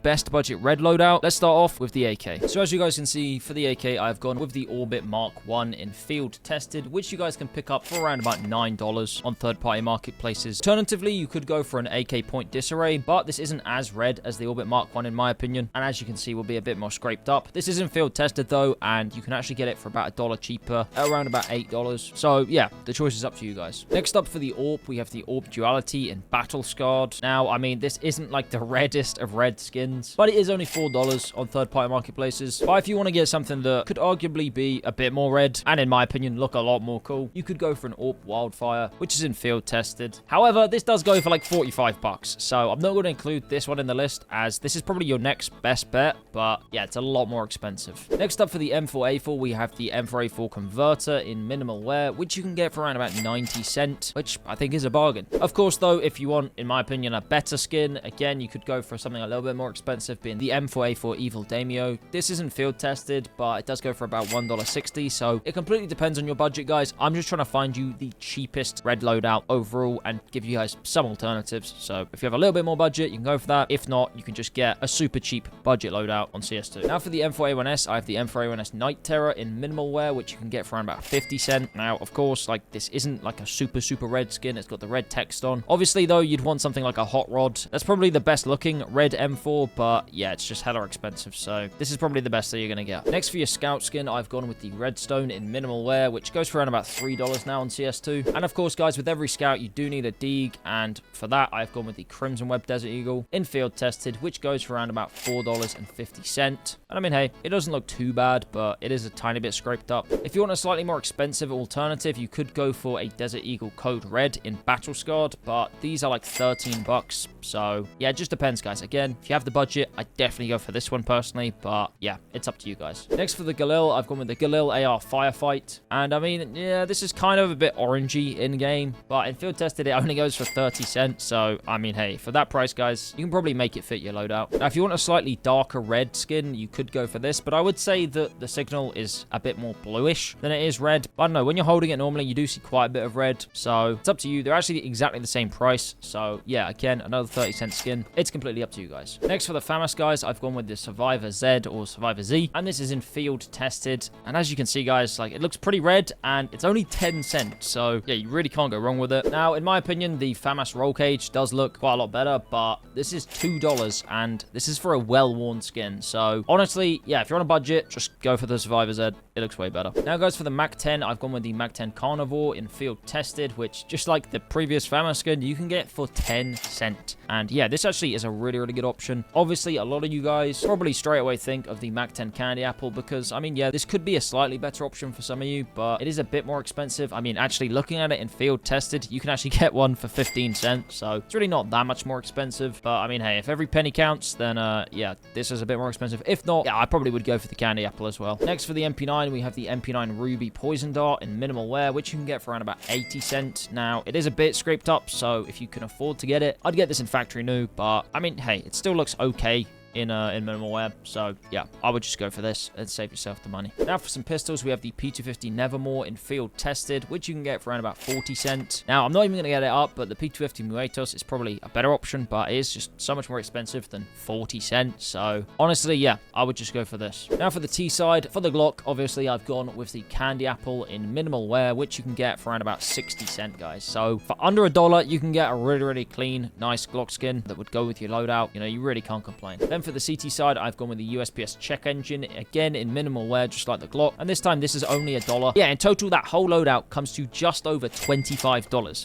best budget red loadout. Let's start off with the AK. So as you guys can see, for the AK, I've gone with the Orbit Mark 1 in field tested, which you guys can pick up for around about $9 on third-party marketplaces. Alternatively, you could go for an AK point disarray, but this isn't as red as the Orbit Mark 1 in my opinion, and as you can see, will be a bit more scraped up. This isn't field tested though, and you can actually get it for about $1 cheaper, at around about $8. So yeah, the choice is up to you guys. Next up for the AWP, we have the AWP Duality in Battle Scarred. Now, I mean, this isn't like the reddest of red skins, but it is only $4 on third-party marketplaces. But if you want to get something that could arguably be a bit more red, and in my opinion, look a lot more cool, you could go for an AWP Wildfire, which is in field tested. However, this does go for like 45 bucks, so I'm not going to include this one in the list, as this is probably your next best bet, but yeah, it's a lot more expensive. Next up for the M4A4, we have the M4A4 Converter in minimal wear, which you can get for around about 90 cents, which I think is a bargain. Of course, though, if you want, in my opinion, a better skin, again, you could go for something a little bit more expensive, being the M4A4 Evil Daimyo. This isn't field tested, but it does go for about $1.60, so it completely depends on your budget, guys. I'm just trying to find you the cheapest red loadout overall and give you guys some alternatives. So if you have a little bit more budget, you can go for that. If not, you can just get a super cheap budget loadout on CS2. Now for the M4A1S, I have the M4A1S Night Terror in minimal wear, which you can get for around about 50 cents. Now, of course, like this isn't like a super red skin. It's got the red text on. Obviously, though, you'd want something like a Hot Rod. That's probably the best looking red M4, but yeah, it's just hella expensive. So this is probably the best that you're going to get. Next for your Scout skin, I've gone with the Redstone in minimal wear, which goes for around about $3 now on CS2. And of course, guys, with every Scout, you do need a Deeg. And for that, I've gone with the Crimson Web Desert Eagle in field tested, which goes for around about $4.50. And I mean, hey, it doesn't look too bad, but it is a tiny bit scraped up. If you want a slightly more expensive alternative, you could go for a Desert Eagle Code Red in Battle Scarred, but these are like 13 bucks. So yeah, it just depends, guys. Again, if you have the budget, I definitely go for this one personally, but yeah, it's up to you guys. Next for the Galil, I've gone with the Galil AR Firefight. And I mean, yeah, this is kind of a bit orangey in game, but in field tested, it only goes for 30 cents. So I mean, hey, for that price, guys, you can probably make it fit your loadout. Now, if you want a slightly darker red skin, you could go for this, but I would say that the signal is a bit more bluish than it is red. But I don't know, when you're holding it normally, you do see quite a bit of red. So it's up to you. They're actually exactly the same price. So yeah, again, another 30-cent skin. It's completely up to you guys. Next for the FAMAS, guys, I've gone with the Survivor Z or Survivor Z, and this is in field tested. And as you can see, guys, like it looks pretty red, and it's only 10 cents. So yeah, you really can't go wrong with it. Now, in my opinion, the FAMAS roll cage does look quite a lot better, but this is $2, and this is for a well-worn skin. So honestly, yeah, if you're on a budget, just go for the Survivor Z. It looks way better. Now, guys, for the Mac 10, I've gone with the Mac 10 Carnivore in field tested, which, just like the previous FAMAS skin, you can get for 10 cents. And yeah, this actually is a really good option. Obviously, a lot of you guys probably straight away think of the Mac 10 Candy Apple because, I mean, yeah, this could be a slightly better option for some of you, but it is a bit more expensive. I mean, actually, looking at it in field tested, you can actually get one for 15 cents. So it's really not that much more expensive. But I mean, hey, if every penny counts, then yeah, this is a bit more expensive. If not, yeah, I probably would go for the Candy Apple as well. Next for the MP9, we have the MP9 Ruby Poison Dart in minimal wear, which you can get for around about 80 cents. Now, it is a bit scraped up, so if you can afford to get it, I'd get this in factory new, but I mean, hey, it still looks okay in minimal wear. So yeah, I would just go for this and save yourself the money. Now for some pistols, we have the P250 Nevermore in field tested, which you can get for around about 40 cents. Now, I'm not even going to get it up, but the P250 Muertos is probably a better option, but it is just so much more expensive than 40 cents. So honestly, yeah, I would just go for this. Now for the T side, for the Glock, obviously I've gone with the Candy Apple in minimal wear, which you can get for around about 60 cents, guys. So for under $1, you can get a really clean, nice Glock skin that would go with your loadout. You know, you really can't complain. Then for the CT side, I've gone with the USPS check engine, again in minimal wear, just like the Glock. And this time, this is only $1. Yeah, in total, that whole loadout comes to just over $25.